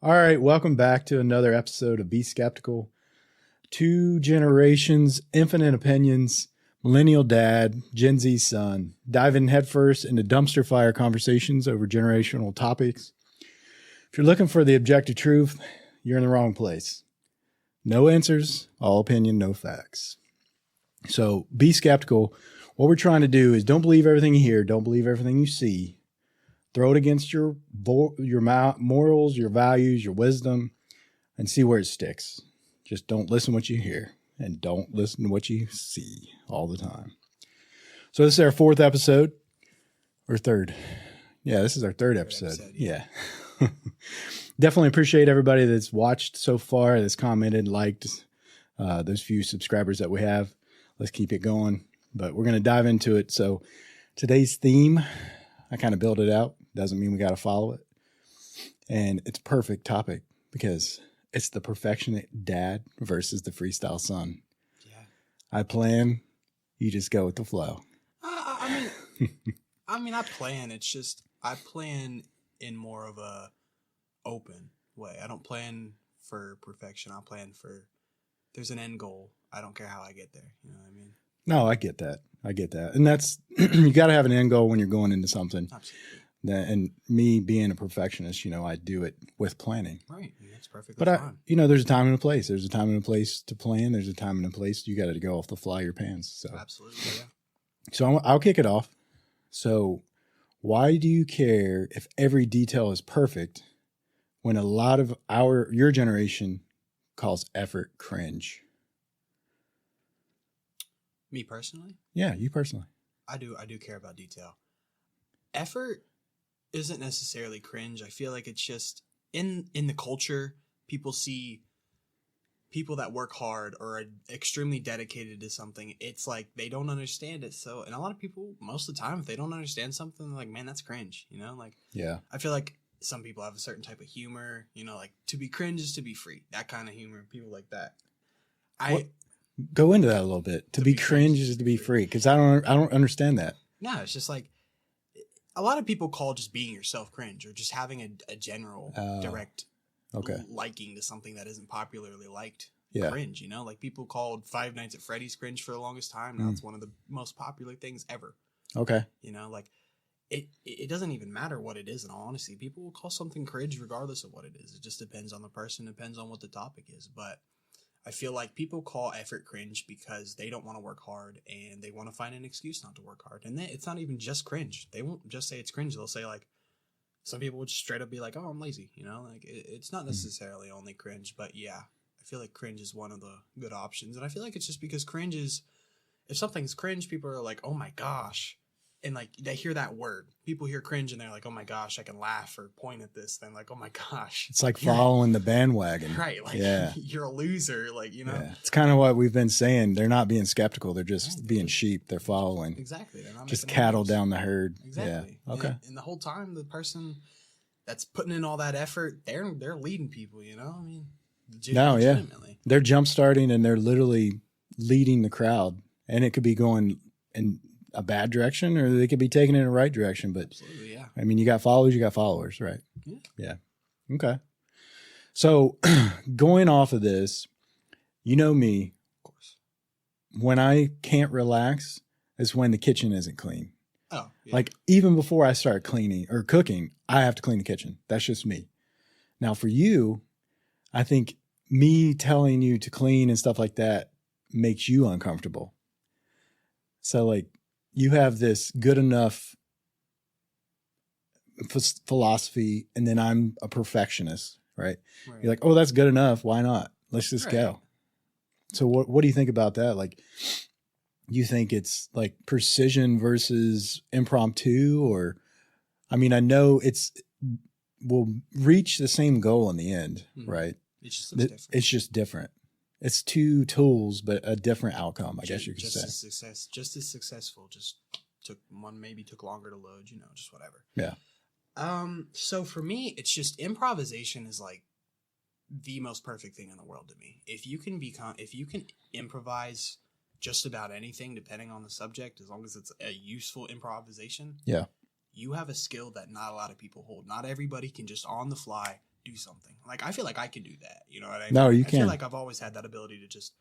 All right, welcome back to another episode of Be Skeptical. Two generations, infinite opinions, Millennial dad, Gen Z son, diving headfirst into dumpster fire conversations over generational topics. If you're looking for the objective truth, you're in the wrong place. No answers, all opinion, no facts. So be skeptical. What we're trying to do is don't believe everything you hear, don't believe everything you see. Throw it against your morals, your values, your wisdom, and see where it sticks. Just don't listen to what you hear and don't listen to what you see all the time. So this is our fourth episode or third. Yeah, this is our third episode. Yeah. Definitely appreciate everybody that's watched so far, that's commented, liked, those few subscribers that we have. Let's keep it going, but we're going to dive into it. So today's theme, I kind of built it out. Doesn't mean we got to follow it. And it's a perfect topic because it's the perfectionist dad versus the freestyle son. Yeah. I plan, you just go with the flow. I plan. It's just I plan in more of a open way. I don't plan for perfection. I plan for there's an end goal. I don't care how I get there. You know what I mean? No, I get that. And that's, you got to have an end goal when you're going into something. Absolutely. And me being a perfectionist, I do it with planning. Right. Yeah, that's perfectly fine. There's a time and a place. There's a time and a place to plan. There's a time and a place you got to go off the fly of your pants. So absolutely, yeah. So I'll kick it off. So why do you care if every detail is perfect when a lot of your generation calls effort cringe? Me personally? Yeah, you personally. I do care about detail. Effort isn't necessarily cringe. I feel like it's just in the culture, people see people that work hard or are extremely dedicated to something. It's like they don't understand it. So, and a lot of people, most of the time, if they don't understand something, they're like, man, that's cringe. Yeah. I feel like some people have a certain type of humor, like to be cringe is to be free. That kind of humor, people like that. Go into that a little bit. To be cringe is to be free. Cause I don't understand that. No, it's just like, a lot of people call just being yourself cringe or just having a general direct liking to something that isn't popularly liked cringe, like people called Five Nights at Freddy's cringe for the longest time. Now it's one of the most popular things ever. Okay. It doesn't even matter what it is. In all honesty, people will call something cringe regardless of what it is. It just depends on the person, depends on what the topic is. But I feel like people call effort cringe because they don't want to work hard and they want to find an excuse not to work hard. And it's not even just cringe. They won't just say it's cringe. They'll say like, some people would just straight up be like, oh, I'm lazy. It's not necessarily only cringe, but yeah, I feel like cringe is one of the good options. And I feel like it's just because cringe is, if something's cringe, people are like, oh my gosh. And like they hear that word. People hear cringe and they're like, oh my gosh, I can laugh or point at this. Then like, oh my gosh. It's like following the bandwagon. Right. Like you're a loser. Like, Yeah. It's kind of what we've been saying. They're not being skeptical. They're just being sheep. They're following. Exactly. They're not just cattle down the herd. Exactly. Yeah. Okay. And the whole time, the person that's putting in all that effort, they're leading people, legitimately. They're jump starting and they're literally leading the crowd. And it could be going in a bad direction or they could be taking it in the right direction. But absolutely, yeah. I mean, you got followers, you got followers, right? Yeah. Okay. So going off of this, me, of course, when I can't relax is when the kitchen isn't clean. Oh, yeah. Like even before I start cleaning or cooking, I have to clean the kitchen. That's just me. Now for you, I think me telling you to clean and stuff like that makes you uncomfortable. So like you have this good enough philosophy and then I'm a perfectionist, right? You're like, oh, that's good enough. Why not? Let's just go. So what do you think about that? Like, you think it's like precision versus impromptu or, I mean, I know we'll reach the same goal in the end, right? It's just different. It's two tools, but a different outcome, I guess you could say. Just as successful, just maybe took longer to load, just whatever. Yeah. So for me, it's just improvisation is like the most perfect thing in the world to me. If you can improvise just about anything, depending on the subject, as long as it's a useful improvisation. Yeah. You have a skill that not a lot of people hold. Not everybody can just on the fly do something. Like, I feel like I can do that. You know what I mean? No, you I feel can. like I've always had that ability to just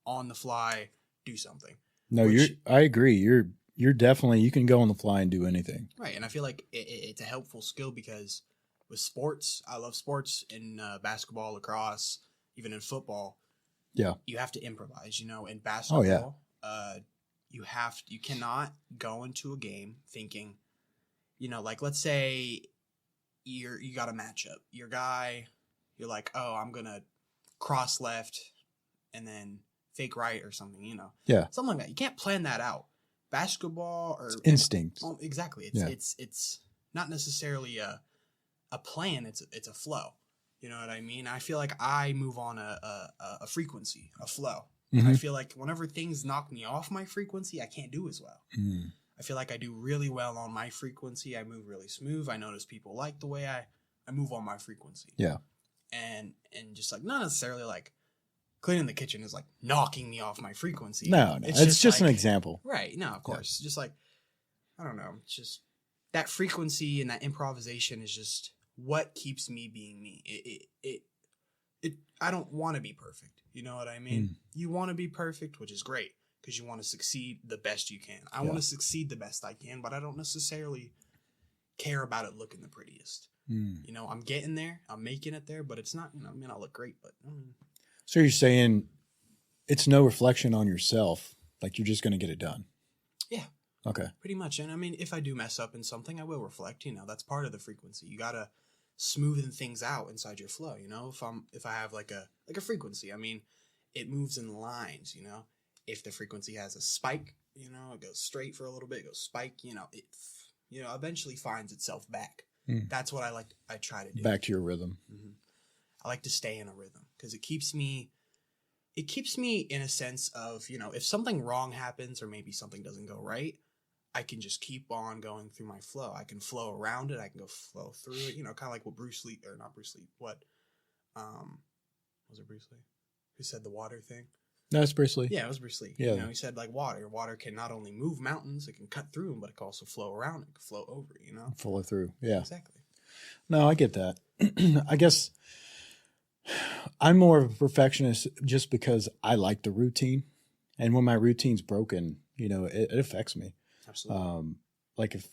on the fly do something. No, I agree. You're definitely, you can go on the fly and do anything. Right. And I feel like it's a helpful skill because with sports, I love sports in basketball, lacrosse, even in football. Yeah. You have to improvise, in basketball. Oh, yeah. You cannot go into a game thinking, like let's say you got a matchup. Your guy, you're like, oh, I'm going to cross left and then fake right or something, Yeah. Something like that. You can't plan that out. Basketball or it's instinct. Well, exactly. It's not necessarily a plan. It's a flow. You know what I mean? I feel like I move on a frequency, a flow. Mm-hmm. I feel like whenever things knock me off my frequency, I can't do as well. Mm. I feel like I do really well on my frequency. I move really smooth. I notice people like the way I move on my frequency. Yeah. And just like not necessarily like cleaning the kitchen is like knocking me off my frequency. No, it's just like, an example. Right. No, of course. Yeah. Just like, I don't know. It's just that frequency and that improvisation is just what keeps me being me. I don't want to be perfect. You know what I mean? Mm. You want to be perfect, which is great because you want to succeed the best you can. I want to succeed the best I can, but I don't necessarily care about it looking the prettiest. Mm. I'm getting there. I'm making it there, but it's not, I look great, but. So you're saying it's no reflection on yourself. Like you're just going to get it done. Yeah. Okay. Pretty much. And I mean, if I do mess up in something, I will reflect, that's part of the frequency. You got to smoothen things out inside your flow. If I have like a frequency, I mean, it moves in lines, if the frequency has a spike, it goes straight for a little bit, it goes spike, it, eventually finds itself back. Mm. That's what I try to do. Back to your rhythm. Mm-hmm. I like to stay in a rhythm because it keeps me in a sense of, if something wrong happens or maybe something doesn't go right, I can just keep on going through my flow. I can flow around it. I can go flow through it, kind of like what Bruce Lee, or not Bruce Lee, what, was it Bruce Lee? Who said the water thing? No, it's Bruce Lee. Yeah, it was Bruce Lee. Yeah. He said like water. Water can not only move mountains, it can cut through them, but it can also flow around. It can flow over, Flow through. Yeah. Exactly. No, I get that. I guess I'm more of a perfectionist just because I like the routine. And when my routine's broken, it affects me. Absolutely. Like if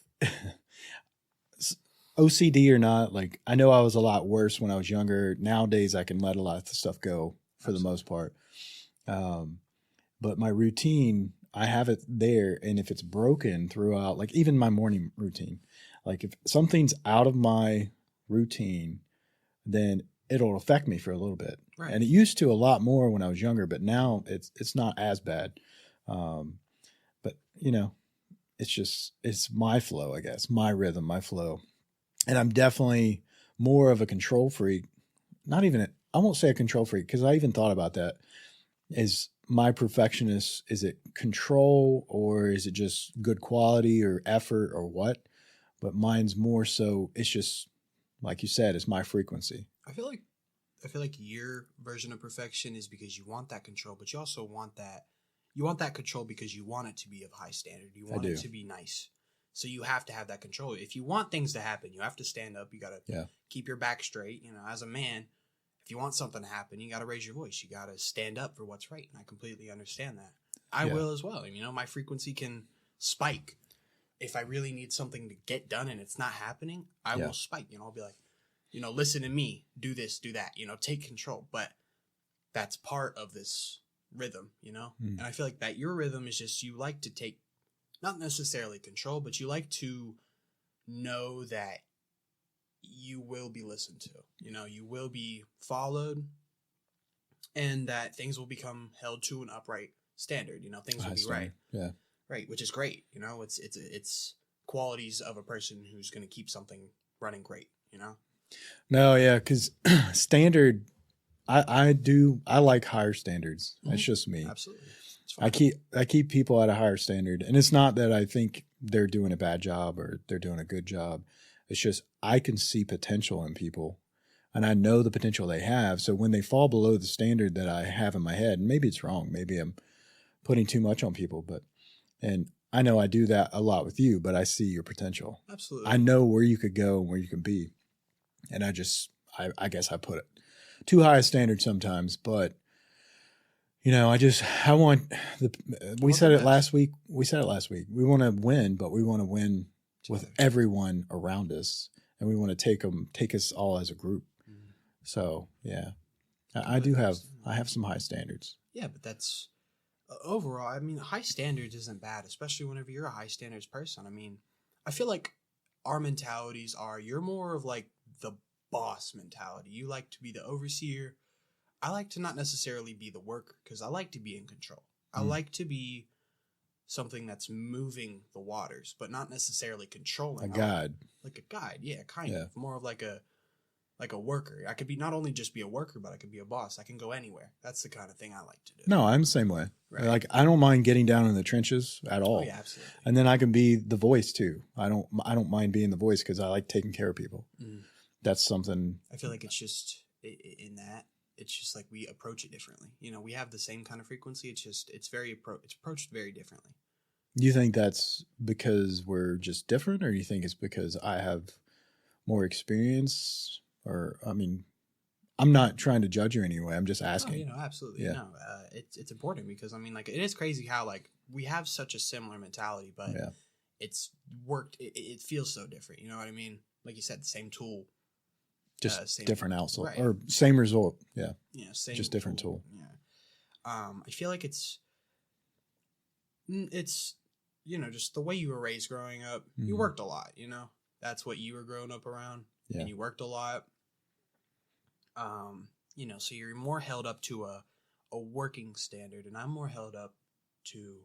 OCD or not, like I know I was a lot worse when I was younger. Nowadays I can let a lot of stuff go for the most part. But my routine, I have it there. And if it's broken throughout, like even my morning routine, like if something's out of my routine, then it'll affect me for a little bit. Right. And it used to a lot more when I was younger, but now it's not as bad. But it's my flow, I guess, my rhythm, my flow. And I'm definitely more of a control freak. I won't say a control freak because I even thought about that. Is my perfectionist, is it control or is it just good quality or effort or what? But mine's more so, it's just, like you said, it's my frequency. I feel like your version of perfection is because you want that control, but you also want that control because you want it to be of high standard. You want it to be nice. So you have to have that control. If you want things to happen, you have to stand up. You got to keep your back straight. As a man, if you want something to happen, you got to raise your voice. You got to stand up for what's right. And I completely understand that. I will as well. My frequency can spike. If I really need something to get done and it's not happening, I will spike. I'll be like, listen to me, do this, do that, take control. But that's part of this rhythm, And I feel like that your rhythm is just, you like to take, not necessarily control, but you like to know that you will be listened to, you will be followed and that things will become held to an upright standard, things will be right. Yeah. Right. Which is great. It's qualities of a person who's going to keep something running great, No, yeah, because standard, I like higher standards. Mm-hmm. That's just me. Absolutely. I keep people at a higher standard, and it's not that I think they're doing a bad job or they're doing a good job. It's just I can see potential in people, and I know the potential they have. So when they fall below the standard that I have in my head, and maybe it's wrong, maybe I'm putting too much on people, and I know I do that a lot with you, but I see your potential. Absolutely. I know where you could go and where you can be. And I guess I put it too high a standard sometimes, but you know, I want we said it last week. We said it last week. We want to win, but we want to win with everyone around us, and we want to take us all as a group. Mm. So yeah, I have some high standards. Yeah, but that's overall. I mean, high standards isn't bad, especially whenever you're a high standards person. I mean, I feel like our mentalities are you're more of like the boss mentality. You like to be the overseer. I like to not necessarily be the worker because I like to be in control. I like to be something that's moving the waters, but not necessarily controlling. A guide. Like a guide, yeah, kind of. More of like a worker. I could be not only just be a worker, but I could be a boss. I can go anywhere. That's the kind of thing I like to do. No, I'm the same way. Right. Like I don't mind getting down in the trenches at all. Oh, yeah, absolutely. And then I can be the voice too. I don't mind being the voice because I like taking care of people. Mm. That's something. I feel like it's just in that. It's just like we approach it differently. You know, we have the same kind of frequency. It's just it's approached very differently. Do you think that's because we're just different, or do you think it's because I have more experience? Or I mean, I'm not trying to judge you anyway. I'm just asking. Oh, you know, absolutely. Yeah. No, it's important because I mean, like, it is crazy how like we have such a similar mentality, but it's worked. It feels so different. You know what I mean? Like you said, the same tool. Just different outlet or same result. Yeah. Yeah. Same. Just different tool. Yeah. I feel like it's you know, just the way you were raised growing up. Mm-hmm. You worked a lot. You know, that's what you were growing up around. Yeah. And you worked a lot. You know, so you're more held up to a working standard, and I'm more held up to,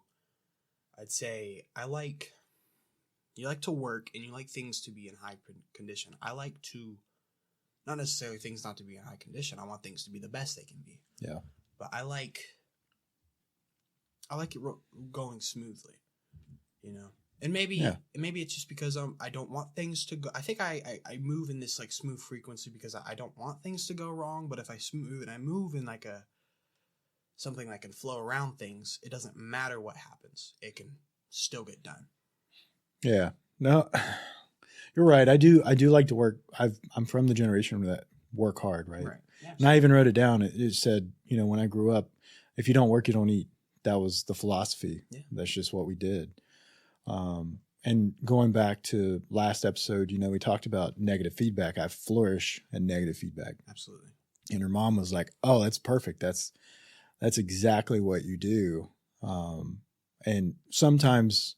I'd say, you like to work and you like things to be in high condition. I like to, not necessarily things not to be in high condition. I want things to be the best they can be. Yeah. But I like it going smoothly, you know. And maybe it's just because I don't want things to go. I think I move in this like smooth frequency because I don't want things to go wrong. But if I move in like something that can flow around things, it doesn't matter what happens. It can still get done. Yeah. No, you're right. I do like to work. I'm from the generation that work hard, right? Right. Yeah, and I even wrote it down. It said, you know, when I grew up, if you don't work, you don't eat. That was the philosophy. Yeah. That's just what we did. And going back to last episode, you know, we talked about negative feedback. I flourish in negative feedback. Absolutely. And her mom was like, "Oh, that's perfect. That's exactly what you do." And sometimes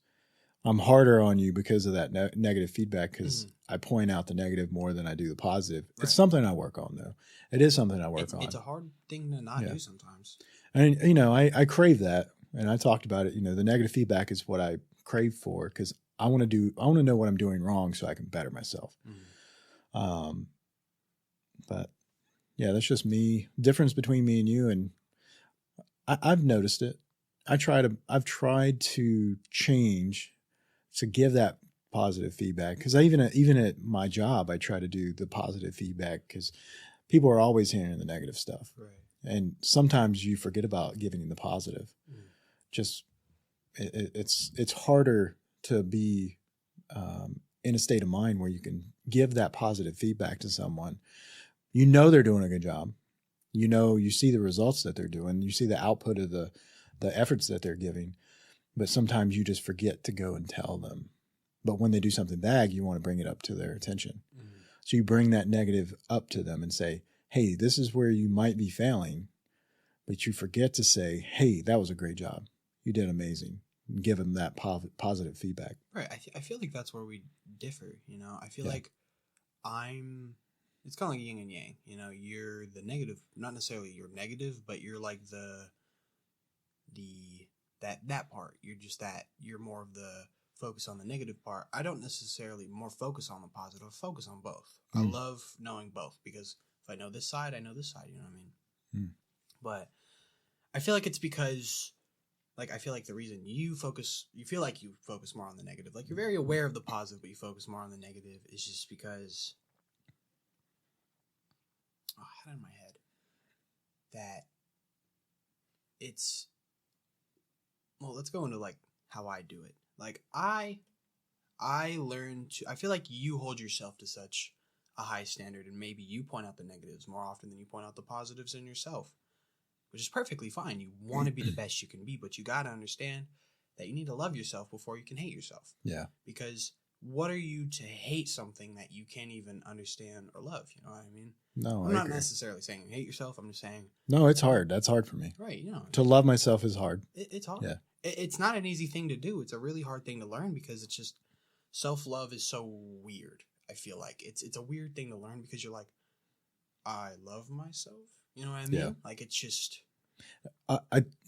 I'm harder on you because of that negative feedback because I point out the negative more than I do the positive. Right. It's something I work on, though. It is something I work on. It's a hard thing to not do sometimes. And, you know, I crave that. And I talked about it. You know, the negative feedback is what I crave for because I want to know what I'm doing wrong so I can better myself. But yeah, that's just me. Difference between me and you. And I've noticed it. I've tried to change to give that positive feedback because even at my job, I try to do the positive feedback because people are always hearing the negative stuff. Right. And sometimes you forget about giving the positive. Just it's harder to be in a state of mind where you can give that positive feedback to someone. You know they're doing a good job. You know you see the results that they're doing. You see the output of the efforts that they're giving. But sometimes you just forget to go and tell them. But when they do something bad, you want to bring it up to their attention. So you bring that negative up to them and say, hey, this is where you might be failing. But you forget to say, hey, that was a great job. You did amazing. And give them that positive feedback. Right. I feel like that's where we differ. You know, I feel like it's kind of like yin and yang. You know, you're the negative, not necessarily you're negative, but you're like that part. You're more of the focus on the negative part. I don't necessarily more focus on the positive, focus on both. I love knowing both because if I know this side, I know this side, you know what I mean? But I feel like it's because like I feel like the reason you feel like you focus more on the negative, like you're very aware of the positive, but you focus more on the negative is just because I had it in my head that it's let's go into like how I do it. Like I learn to I feel like you hold yourself to such a high standard, and maybe you point out the negatives more often than you point out the positives in yourself, which is perfectly fine. You want to be the best you can be, but you got to understand that you need to love yourself before you can hate yourself. Yeah. Because what are you to hate something that you can't even understand or love? You know what I mean? No, I'm I not agree. necessarily saying hate yourself. I'm just saying. No, it's hard. That's hard for me. Right. You know. To love myself is hard. It's hard. Yeah. It's not an easy thing to do. It's a really hard thing to learn because it's just self-love is so weird. I feel like it's a weird thing to learn because you're like, I love myself. You know what I mean? Yeah. Like it's just.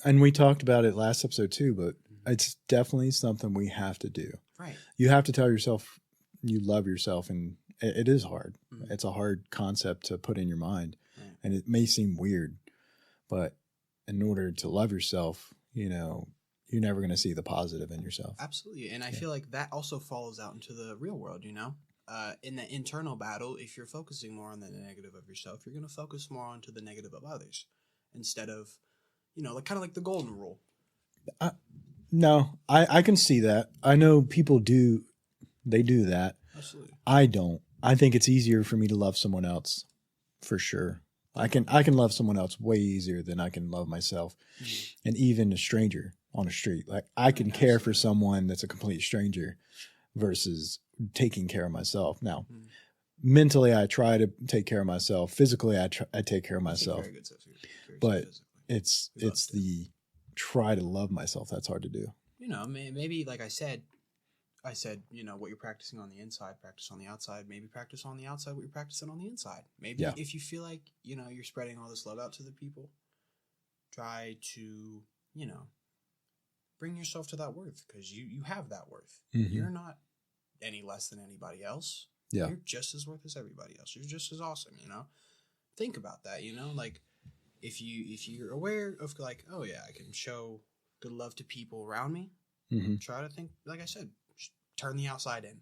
And we talked about it last episode too, but it's definitely something we have to do. Right. You have to tell yourself you love yourself, and it is hard. Mm-hmm. It's a hard concept to put in your mind, Right. and it may seem weird, but in order to love yourself, you know, you're never going to see the positive in yourself. Absolutely. And I feel like that also follows out into the real world, you know? In the internal battle, if you're focusing more on the negative of yourself, you're going to focus more onto the negative of others instead of, you know, like kind of like the golden rule. No, I can see that. I know people do. They do that. Absolutely. I don't. I think it's easier for me to love someone else, for sure. I can love someone else way easier than I can love myself, and even a stranger on the street. Like I can care for someone that's a complete stranger, versus taking care of myself. Now, mentally, I try to take care of myself. Physically, I take care of myself. Very good but it's the try to love myself that's hard to do. You know, maybe like I said, you know, what you're practicing on the inside, practice on the outside. Maybe practice on the outside what you're practicing on the inside. Maybe if you feel like, you know, you're spreading all this love out to the people, try to, you know, bring yourself to that worth because you have that worth. Mm-hmm. You're not any less than anybody else. Yeah. You're just as worth as everybody else. You're just as awesome, you know? Think about that, you know? Like, if you're aware of like, oh yeah, I can show good love to people around me, try to think, like I said, turn the outside in.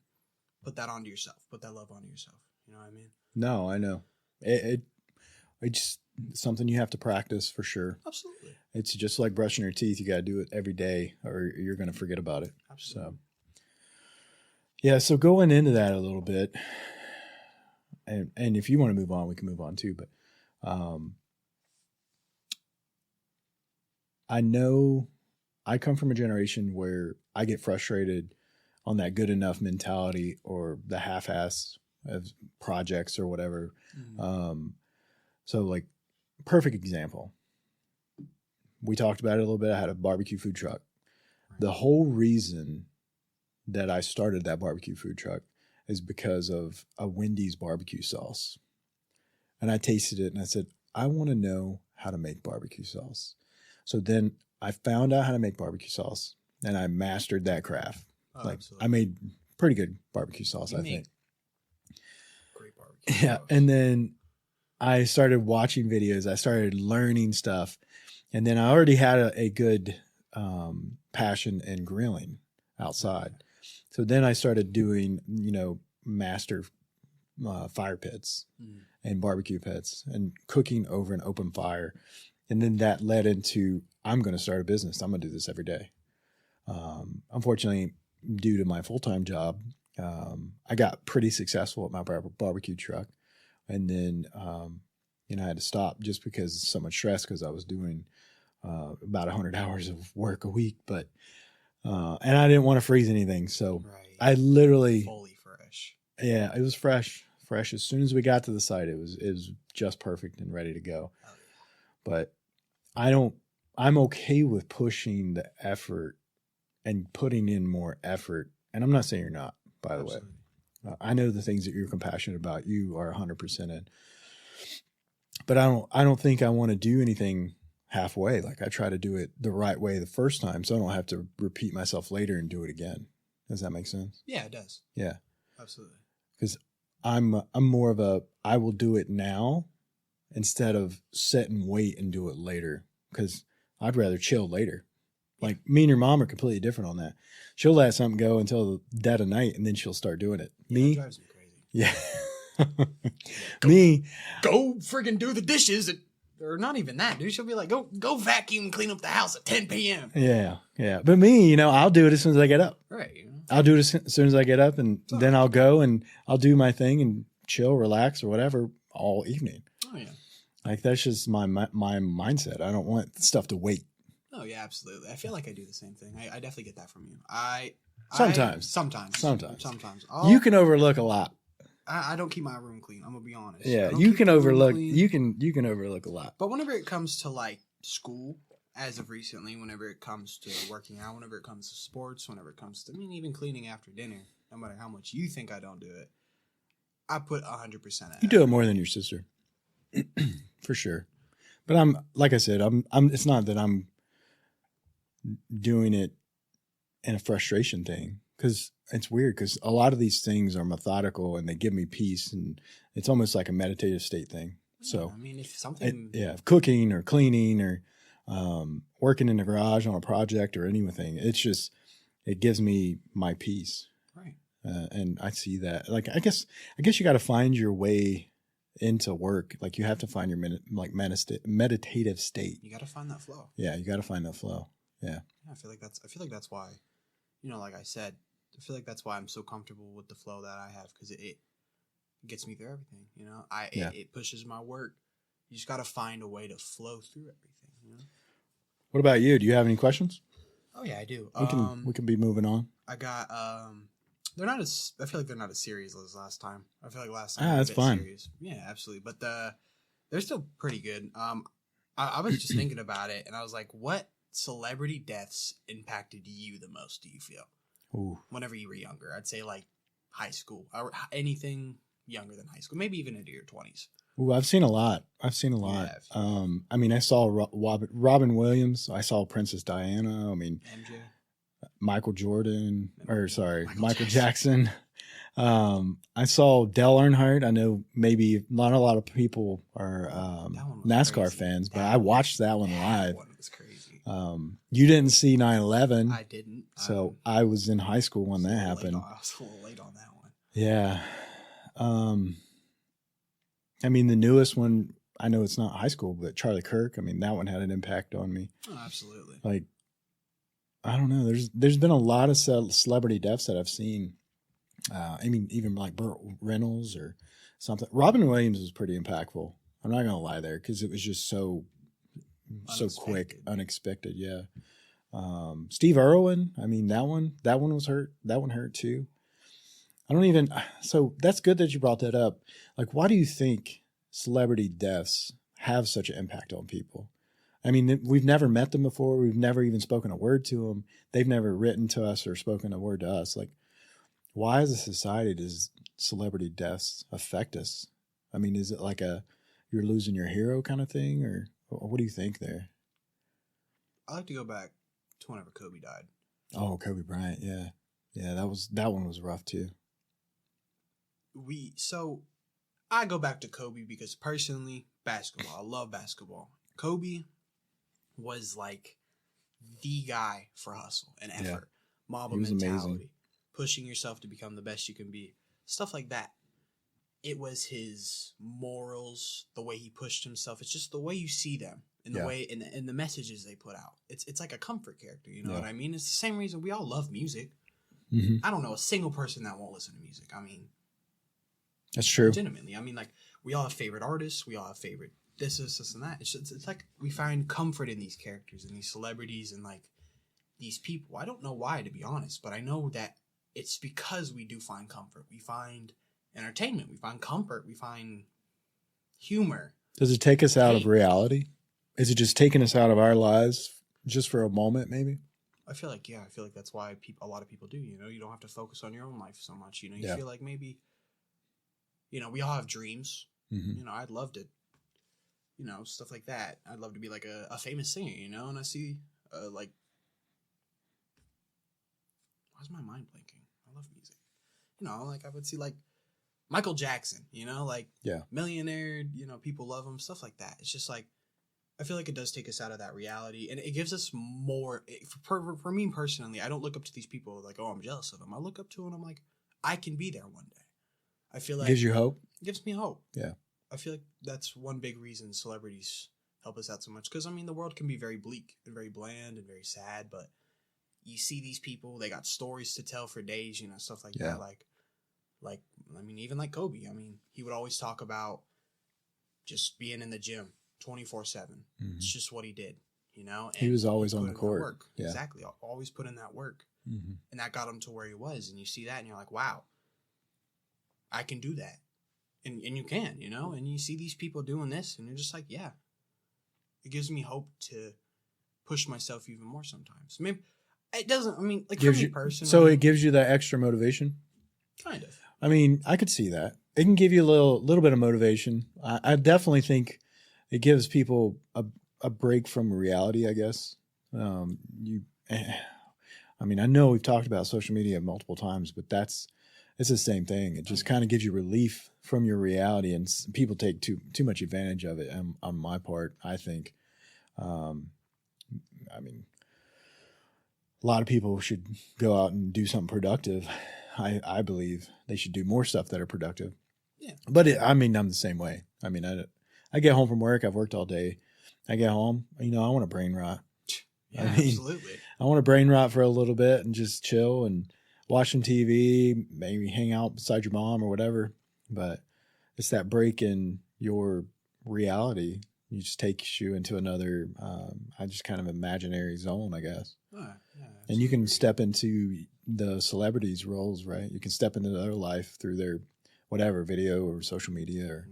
Put that onto yourself. Put that love onto yourself. You know what I mean? No, I know. It's something you have to practice for sure. Absolutely. It's just like brushing your teeth. You got to do it every day or you're going to forget about it. Absolutely. So, yeah. So going into that a little bit, and if you want to move on, we can move on too. But I know I come from a generation where I get frustrated on that good enough mentality or the half-ass of projects or whatever. So like perfect example. We talked about it a little bit. I had a barbecue food truck. Right. The whole reason that I started that barbecue food truck is because of a Wendy's barbecue sauce. And I tasted it and I said, I want to know how to make barbecue sauce. So then I found out how to make barbecue sauce and I mastered that craft. Absolutely. I made pretty good barbecue sauce, I think. Great barbecue sauce. And then I started watching videos. I started learning stuff. And then I already had a good passion in grilling outside. So then I started doing, you know, master fire pits and barbecue pits and cooking over an open fire. And then that led into, I'm going to start a business. I'm going to do this every day. Unfortunately, due to my full-time job, I got pretty successful at my barbecue truck. And then, you know, I had to stop just because of so much stress because I was doing about 100 hours of work a week. But, and I didn't want to freeze anything. So I literally. Fully fresh. Yeah, it was fresh. As soon as we got to the site, it was just perfect and ready to go. Oh, yeah. But I'm okay with pushing the effort and putting in more effort. And I'm not saying you're not, by the way. I know the things that you're compassionate about, you are 100% in. But I don't think I want to do anything halfway. Like I try to do it the right way the first time so I don't have to repeat myself later and do it again. Does that make sense? Yeah, it does. Yeah. Absolutely. Because I'm more of I will do it now instead of sit and wait and do it later. Because I'd rather chill later. Like me and your mom are completely different on that. She'll let something go until the dead of night and then she'll start doing it. Yeah, me, that drives me crazy. Yeah. Go friggin' do the dishes or not even that, dude. She'll be like, go vacuum and clean up the house at 10 p.m. Yeah. But me, you know, I'll do it as soon as I get up. Right. I'll do it as soon as I get up and then I'll go and I'll do my thing and chill, relax, or whatever all evening. Oh yeah. Like that's just my mindset. I don't want stuff to wait. Oh yeah, absolutely. I feel like I do the same thing. I definitely get that from you. Sometimes. Sometimes. You can overlook a lot. I don't keep my room clean. I'm gonna be honest. Yeah, I don't you keep can the room overlook. clean. You can overlook a lot. But whenever it comes to like school, as of recently, whenever it comes to working out, whenever it comes to sports, whenever it comes to, I mean, even cleaning after dinner, no matter how much you think I don't do it, I put 100%. You do it more than your sister, for sure. But I'm like I said, I'm. It's not that I'm doing it in a frustration thing, because it's weird, because a lot of these things are methodical and they give me peace, and it's almost like a meditative state thing. So I mean, if something, cooking or cleaning or working in the garage on a project or anything, it's just, it gives me my peace. right? And I see that. Like, I guess you got to find your way into work. Like, you have to find your meditative state. You got to find that flow. Yeah, you got to find that flow. Yeah. I feel like that's why, like I said, I feel like that's why I'm so comfortable with the flow that I have, because it gets me through everything. It pushes my work. You just got to find a way to flow through everything. What about you? Do you have any questions? Oh yeah, I do. We can be moving on. I got they're not as, I feel like they're not as serious as last time. I feel like last time that's fine. Serious. Yeah, absolutely. But they're still pretty good. I was just thinking about it, and I was like, what celebrity deaths impacted you the most, do you feel? Ooh. Whenever you were younger, I'd say like high school or anything younger than high school, maybe even into your 20s. Ooh, I've seen a lot. Yeah, I mean, I saw Robin Williams. I saw Princess Diana. I mean, MJ. Michael Jackson. I saw Dale Earnhardt. I know maybe not a lot of people are NASCAR fans, but I watched that one live. That one was crazy. You didn't see 9/11. I didn't. So I was in high school when that happened. I was a little late on that one. Yeah. I mean, the newest one, I know it's not high school, but Charlie Kirk, I mean, that one had an impact on me. Oh, absolutely. Like, I don't know. There's been a lot of celebrity deaths that I've seen. I mean, even like Burt Reynolds or something. Robin Williams was pretty impactful. I'm not gonna lie there, because it was just so quick, unexpected. Yeah. Steve Irwin. I mean, that one was hurt. That one hurt too. So that's good that you brought that up. Like, why do you think celebrity deaths have such an impact on people? I mean, we've never met them before. We've never even spoken a word to them. They've never written to us or spoken a word to us. Like, why as a society does celebrity deaths affect us? I mean, is it like you're losing your hero kind of thing, or what do you think there? I like to go back to whenever Kobe died. Oh, Kobe Bryant. Yeah. Yeah. That one was rough too. So I go back to Kobe because personally, basketball. I love basketball. Kobe was like the guy for hustle and effort, Mamba mentality, amazing. Pushing yourself to become the best you can be, stuff like that. It was his morals, the way he pushed himself. It's just the way you see them, and the way in the messages they put out. It's like a comfort character. You know what I mean? It's the same reason we all love music. Mm-hmm. I don't know a single person that won't listen to music. I mean, that's true. Legitimately, I mean, like, we all have favorite artists. We all have favorite this, and that. It's like we find comfort in these characters and these celebrities and like these people. I don't know why, to be honest, but I know that it's because we do find comfort. We find entertainment. We find comfort. We find humor. Does it take us out of reality? Is it just taking us out of our lives just for a moment, maybe? I feel like that's why a lot of people do. You don't have to focus on your own life so much. You feel like maybe, we all have dreams. Mm-hmm. I'd love to, stuff like that. I'd love to be like a famous singer, and I see, like, why's my mind blanking? I love music. Like I would see like Michael Jackson, like Millionaire, people love him, stuff like that. It's just like, I feel like it does take us out of that reality, and it gives us more. For me personally, I don't look up to these people like, oh, I'm jealous of them. I look up to them and I'm like, I can be there one day. I feel like gives you hope. It gives me hope. Yeah. I feel like that's one big reason celebrities help us out so much. Because, I mean, the world can be very bleak and very bland and very sad, but you see these people, they got stories to tell for days, stuff like that. Like I mean, even like Kobe, I mean, he would always talk about just being in the gym 24/7. It's just what he did, you know? And he was always put on the in that court. work. Yeah. Exactly. Always put in that work. And that got him to where he was. And you see that and you're like, wow, I can do that. And you can, you know? And you see these people doing this and you're just like, yeah. It gives me hope to push myself even more sometimes. Maybe it doesn't, I mean, like for me personally. So it gives you that extra motivation? Kind of. I mean, I could see that. It can give you a little bit of motivation. I definitely think it gives people a break from reality, I guess. I mean, I know we've talked about social media multiple times, but it's the same thing. It just kind of gives you relief from your reality, and people take too much advantage of it. On my part, I think. I mean, a lot of people should go out and do something productive. I believe they should do more stuff that are productive. Yeah. But I'm the same way. I mean, I get home from work. I've worked all day. I get home. I want to brain rot. Yeah, absolutely. I want to brain rot for a little bit and just chill and watch some TV, maybe hang out beside your mom or whatever. But it's that break in your reality. It just takes you into another, I just kind of imaginary zone, I guess. Yeah, and you can step into the celebrities' roles, right? You can step into their life through their whatever, video or social media or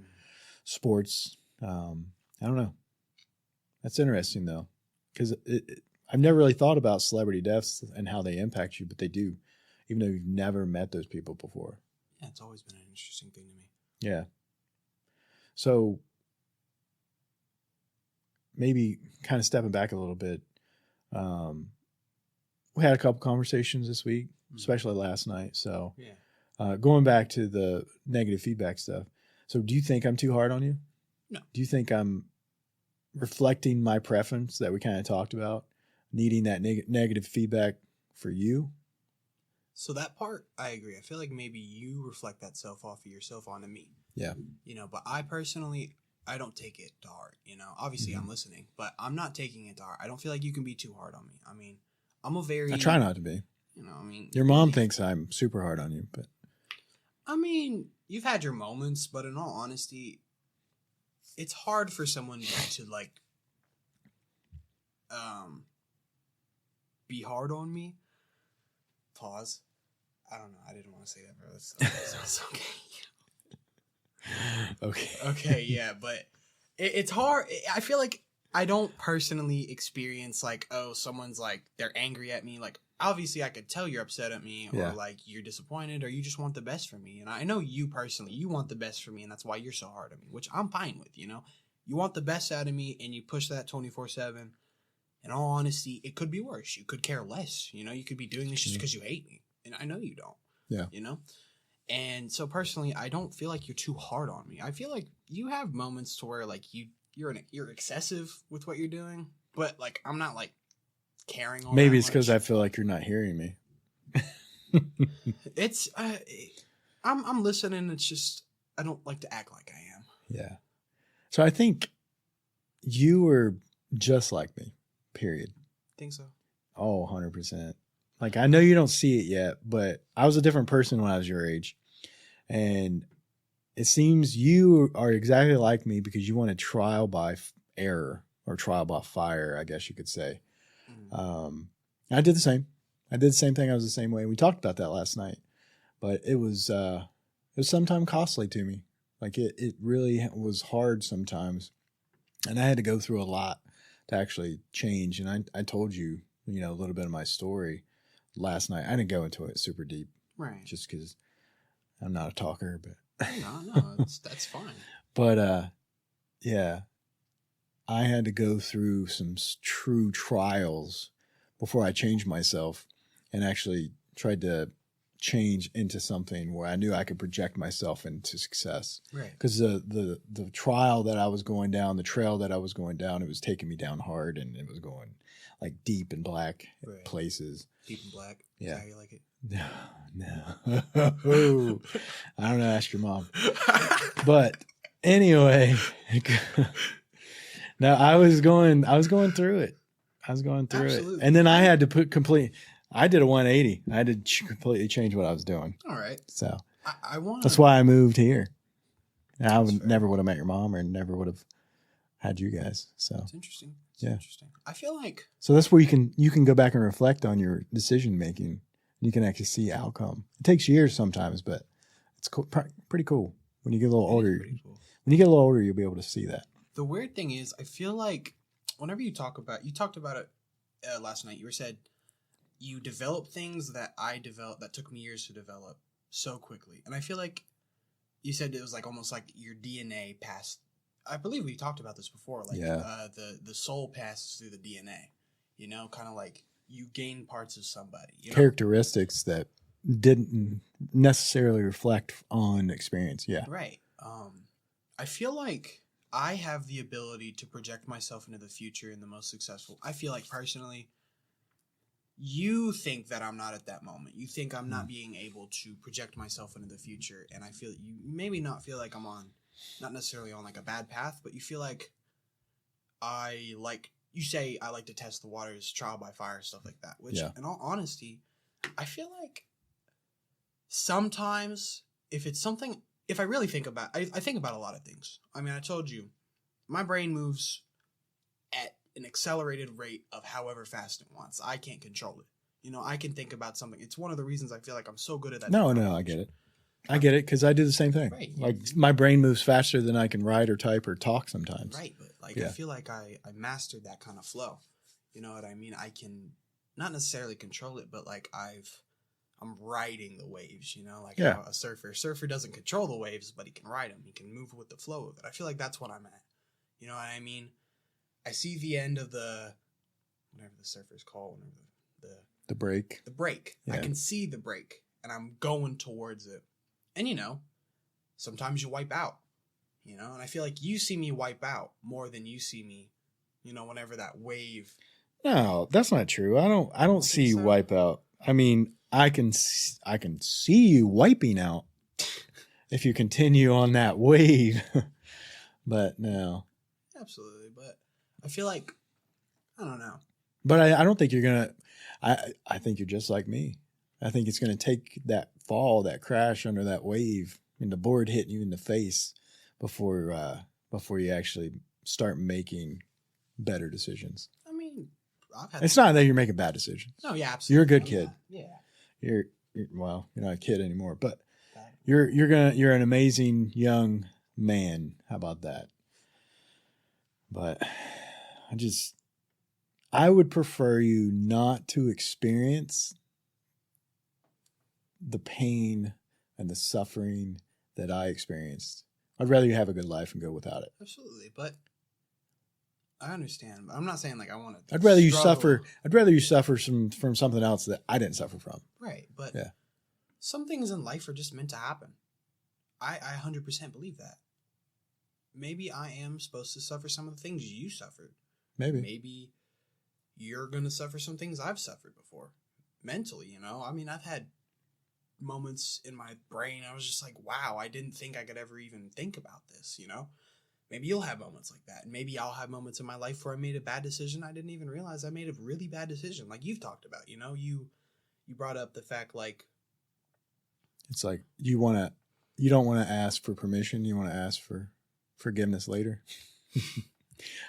sports. I don't know. That's interesting, though, because I've never really thought about celebrity deaths and how they impact you, but they do, even though you've never met those people before. Yeah, it's always been an interesting thing to me. Yeah. So maybe kind of stepping back a little bit, we had a couple conversations this week, especially last night. So going back to the negative feedback stuff. So do you think I'm too hard on you? No. Do you think I'm reflecting my preference that we kind of talked about, needing that negative feedback for you? So that part, I agree. I feel like maybe you reflect that self off of yourself onto me. Yeah. But I personally, I don't take it to heart. Obviously I'm listening, but I'm not taking it to heart. I don't feel like you can be too hard on me. I mean, I try not to be. Your mom thinks I'm super hard on you, but I mean, you've had your moments, but in all honesty, it's hard for someone to like be hard on me. Pause. I don't know. I didn't want to say that, bro. That's okay. Okay, yeah, but it's hard. I feel like I don't personally experience like, oh, someone's like, they're angry at me. Like, obviously I could tell you're upset at me or like you're disappointed or you just want the best for me. And I know you personally, you want the best for me and that's why you're so hard on me, which I'm fine with, You want the best out of me and you push that 24/7. In all honesty, it could be worse. You could care less. You could be doing this just because you hate me. And I know you don't. Yeah. And so personally, I don't feel like you're too hard on me. I feel like you have moments to where like you're excessive with what you're doing, but like I'm not like caring all maybe that it's because much. I feel like you're not hearing me. It's I'm listening. It's just I don't like to act like I am. Yeah. So I think you were just like me, period. Think so? Oh, 100%. Like, I know you don't see it yet, but I was a different person when I was your age. And it seems you are exactly like me because you wanted trial by error or trial by fire, I guess you could say. I did the same. I did the same thing. I was the same way. We talked about that last night, but it was sometimes costly to me. Like it really was hard sometimes. And I had to go through a lot to actually change. And I told you, a little bit of my story last night. I didn't go into it super deep. Right. Just because I'm not a talker, but no, that's fine. But yeah, I had to go through some true trials before I changed myself and actually tried to change into something where I knew I could project myself into success. Right. Because the trial that I was going down, the trail that I was going down, it was taking me down hard and it was going like deep and black places. Deep and black. Yeah. Is that how you like it? No. I don't know. Ask your mom. But anyway, now I was going through it. Absolutely. And then I had to I did a 180. I had to completely change what I was doing. All right. So I want. That's why I moved here. And I That's fair. never would have met your mom, or never would have had you guys. So It's interesting. It's Yeah. interesting. I feel like So that's where you can go back and reflect on your decision making. You can actually see outcome. It takes years sometimes, but it's cool, pretty cool. When you get a little it is older, pretty cool. when you get a little older, you'll be able to see that. The weird thing is, I feel like whenever you talked about it last night. You said you develop things that I developed that took me years to develop so quickly, and I feel like you said it was like almost like your DNA passed. I believe we talked about this before. Like the soul passes through the DNA. You know, kind of like you gain parts of somebody. You know? Characteristics that didn't necessarily reflect on experience. Yeah. Right. I feel like I have the ability to project myself into the future in the most successful. I feel like personally, you think that I'm not at that moment. You think I'm not being able to project myself into the future. And I feel that you maybe not feel like I'm not necessarily on like a bad path, but you feel like you say I like to test the waters, trial by fire, stuff like that. Which, in all honesty, I feel like sometimes if I really think about, I think about a lot of things. I mean, I told you, my brain moves at an accelerated rate of however fast it wants. I can't control it. You know, I can think about something. It's one of the reasons I feel like I'm so good at that. No, I get it. I get it because I do the same thing. Right. Like my brain moves faster than I can write or type or talk sometimes. Right, but I feel like I mastered that kind of flow. You know what I mean? I can not necessarily control it, but like I'm riding the waves, you know, like how a surfer doesn't control the waves, but he can ride them. He can move with the flow of it. I feel like that's what I'm at. You know what I mean? I see the end of whatever the surfers call the break. The break. Yeah. I can see the break, and I'm going towards it. And you know, sometimes you wipe out. You know, and I feel like you see me wipe out more than you see me. You know, whenever that wave. No, that's not true. I don't see you wipe out. I mean, I can see you wiping out if you continue on that wave. But no. Absolutely, but I feel like I don't know. But I don't think you're gonna. I think you're just like me. I think it's gonna take that fall, that crash under that wave, and the board hitting you in the face before you actually start making better decisions. I mean, it's not that you're making bad decisions. No, yeah, absolutely. You're a good kid. Yeah. You're not a kid anymore, but you're an amazing young man. How about that? But I would prefer you not to experience the pain and the suffering that I experienced. I'd rather you have a good life and go without it. Absolutely, but I understand. But I'm not saying like I want to. I'd rather you suffer. I'd rather you suffer from something else that I didn't suffer from. Right, but some things in life are just meant to happen. I 100% believe that. Maybe I am supposed to suffer some of the things you suffered. Maybe you're going to suffer some things I've suffered before. Mentally, you know? I mean, I've had moments in my brain, I was just like, wow, I didn't think I could ever even think about this, you know? Maybe you'll have moments like that. And maybe I'll have moments in my life where I made a bad decision. I didn't even realize I made a really bad decision. Like you've talked about, you know? You brought up the fact like... It's like you don't want to ask for permission. You want to ask for forgiveness later.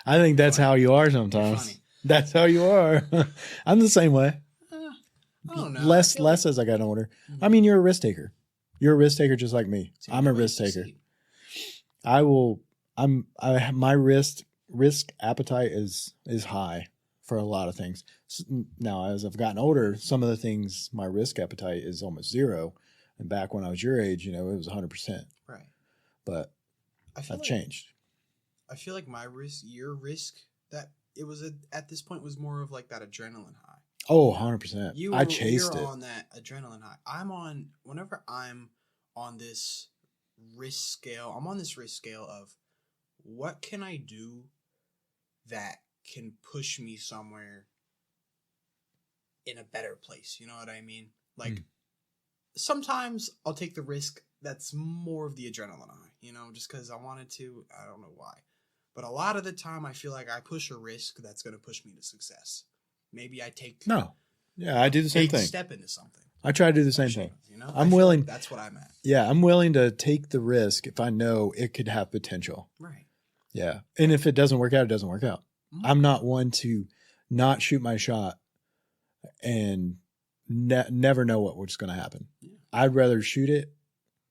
I think that's how you are sometimes. That's how you are. I'm the same way. I don't know. Less as I got older. Mm-hmm. I mean, you're a risk taker. You're a risk taker just like me. I'm a risk taker. My risk appetite is high for a lot of things. Now, as I've gotten older, some of the things, my risk appetite is almost zero. And back when I was your age, you know, it was 100%. Right. But I've changed. I feel like your risk, that it was at this point was more of like that adrenaline high. Oh, 100%. I chased it. You're on that adrenaline high. Whenever I'm on this risk scale, of what can I do that can push me somewhere in a better place? You know what I mean? Like, sometimes I'll take the risk that's more of the adrenaline high, you know, just because I wanted to. I don't know why. But a lot of the time, I feel like I push a risk that's going to push me to success. Maybe I take... No. Yeah, I do the same thing. Step into something. I try to do the same thing. You know, I'm I feel willing. like that's what I'm at. Yeah, I'm willing to take the risk if I know it could have potential. Right. Yeah. And if it doesn't work out, it doesn't work out. Mm-hmm. I'm not one to not shoot my shot and never know what's going to happen. Yeah. I'd rather shoot it,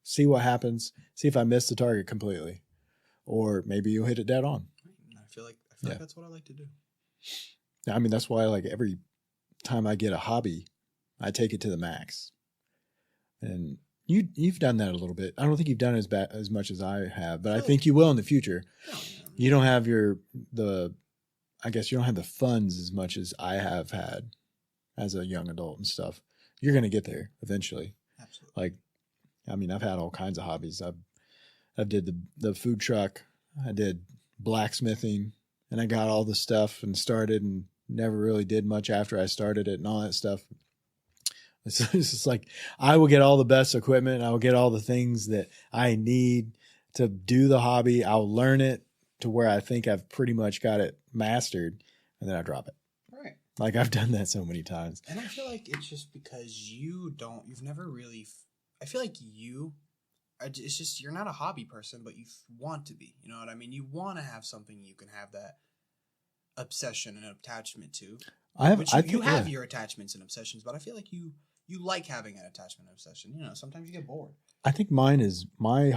see what happens, see if I miss the target completely, or maybe you'll hit it dead on. I feel like that's what I like to do. I mean, that's why like every time I get a hobby, I take it to the max. And you've done that a little bit. I don't think you've done as much as I have, but I think you will in the future. Yeah. You don't have I guess you don't have the funds as much as I have had as a young adult and stuff. You're going to get there eventually. Absolutely. Like, I mean, I've had all kinds of hobbies. I did the food truck. I did blacksmithing, and I got all the stuff and started and never really did much after I started it and all that stuff. It's just like I will get all the best equipment. I will get all the things that I need to do the hobby. I'll learn it to where I think I've pretty much got it mastered, and then I drop it. Right. Like I've done that so many times. And I feel like it's just because you've never really, I feel like it's just, you're not a hobby person, but you want to be, you know what I mean? You want to have something you can have that obsession and attachment to. You have your attachments and obsessions, but I feel like you like having an attachment and obsession. You know, sometimes you get bored. I think my main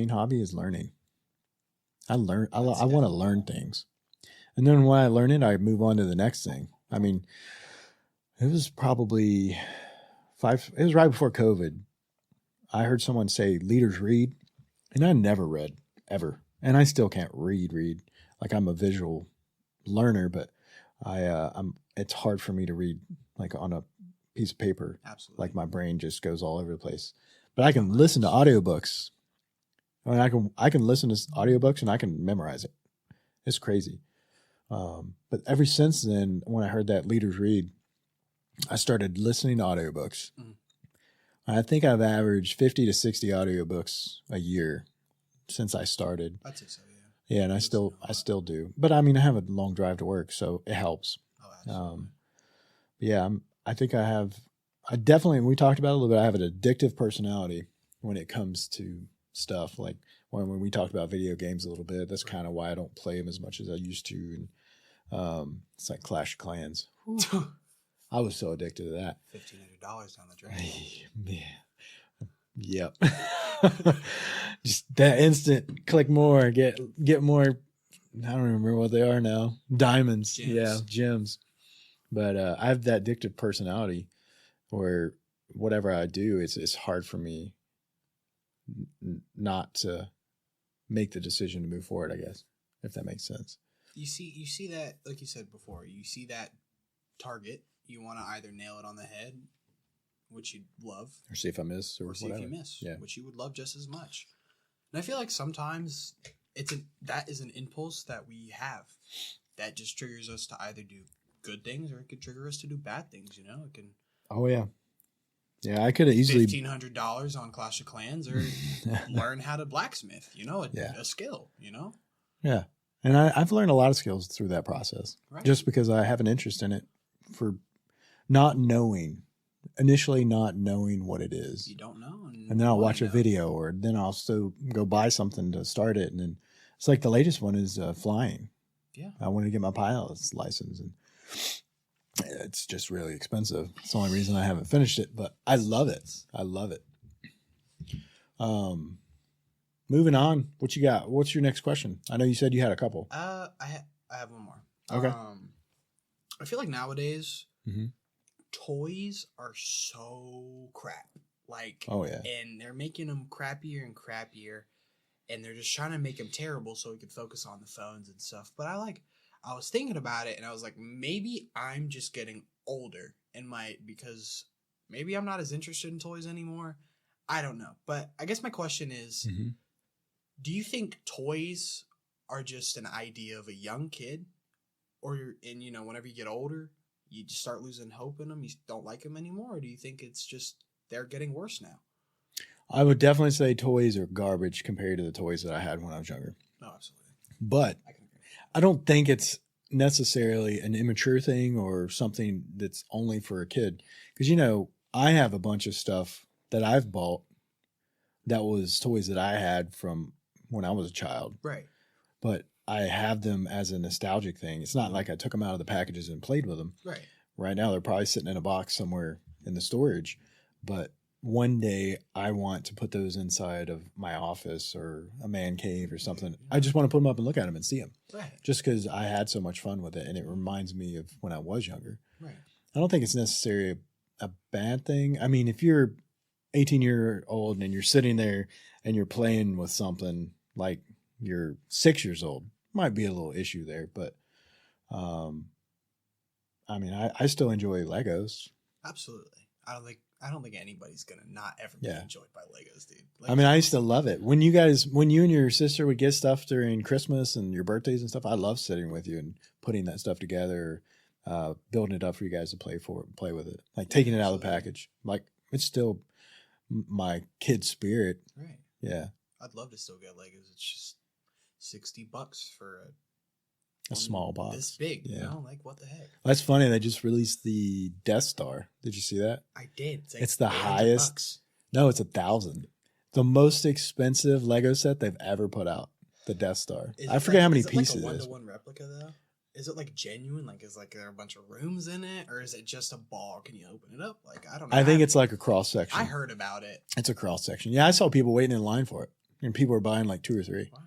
hobby is learning. I want to learn things. And then when I learn it, I move on to the next thing. I mean, it was probably it was right before COVID. I heard someone say leaders read, and I never read ever. And I still can't read. Like I'm a visual learner, but it's hard for me to read like on a piece of paper. Absolutely. Like my brain just goes all over the place. But I can listen to audiobooks. I mean, I can listen to audiobooks and I can memorize it. It's crazy. But ever since then, when I heard that leaders read, I started listening to audiobooks. Mm. I think I've averaged 50 to 60 audiobooks a year since I started. I'd say so, yeah. Yeah, and I still do. But I mean, I have a long drive to work, so it helps. Oh, absolutely. Yeah, I definitely, we talked about it a little bit, I have an addictive personality when it comes to stuff. Like when we talked about video games a little bit, that's kind of why I don't play them as much as I used to. And it's like Clash of Clans. I was so addicted to that. $1,500 down the drain. Man. Yep. Just that instant click more, get more. I don't remember what they are now. Diamonds. Gems. Yeah, gems. But I have that addictive personality where whatever I do, it's hard for me not to make the decision to move forward, I guess, if that makes sense. You see that, like you said before, you see that target, you want to either nail it on the head, which you'd love, or see if I miss, or see whatever. if you miss, yeah, which you would love just as much. And I feel like sometimes that is an impulse that we have that just triggers us to either do good things or it could trigger us to do bad things. You know, it can. Oh yeah. Yeah, I could have easily $1,500 on Clash of Clans or learn how to blacksmith. You know, a skill. You know. Yeah, and I've learned a lot of skills through that process, right. Just because I have an interest in it for initially not knowing what it is. You don't know. And then I'll watch a video, or then I'll still go buy something to start it. And then it's like the latest one is flying. Yeah. I wanted to get my pilot's license, and it's just really expensive. It's the only reason I haven't finished it, but I love it. Moving on. What you got? What's your next question? I know you said you had a couple. I have one more. Okay. I feel like nowadays, mm-hmm. toys are so crap. Like, oh yeah, and they're making them crappier and crappier, and they're just trying to make them terrible so we can focus on the phones and stuff. But I was thinking about it, and I was like, maybe I'm just getting older, because maybe I'm not as interested in toys anymore. I don't know, but I guess my question is, mm-hmm. do you think toys are just an idea of a young kid, whenever you get older, you just start losing hope in them, you don't like them anymore, or do you think it's just they're getting worse now? I would definitely say toys are garbage compared to the toys that I had when I was younger. Oh, absolutely. But I don't think it's necessarily an immature thing or something that's only for a kid. Because, I have a bunch of stuff that I've bought that was toys that I had from when I was a child. Right. But I have them as a nostalgic thing. It's not like I took them out of the packages and played with them. Right. Right now, they're probably sitting in a box somewhere in the storage. But one day, I want to put those inside of my office or a man cave or something. I just want to put them up and look at them and see them. Right. Just because I had so much fun with it, and it reminds me of when I was younger. Right. I don't think it's necessarily a bad thing. I mean, if you're 18-year-old and you're sitting there and you're playing with something like you're 6 years old, might be a little issue there. But, I mean, I still enjoy Legos. Absolutely. I don't think anybody's gonna not ever be enjoyed by Legos, dude. I mean, I used to love it. When you and your sister would get stuff during Christmas and your birthdays and stuff, I love sitting with you and putting that stuff together, building it up for you guys to play with it. Like taking it out of the package. Like it's still my kid spirit. Right. Yeah. I'd love to still get Legos. It's just $60 for a small box. This big, yeah. You know? Like, what the heck? That's funny. They just released the Death Star. Did you see that? I did. It's the highest. $800. No, it's 1,000. The most expensive Lego set they've ever put out. The Death Star. I forget how many pieces like a it is. 1-to-1 replica, though? Is it like genuine? Like, is like there a bunch of rooms in it, or is it just a ball? Can you open it up? Like, I don't know. I think it's like a cross section. I heard about it. It's a cross section. Yeah, I saw people waiting in line for it, and people were buying like 2 or 3. Wow.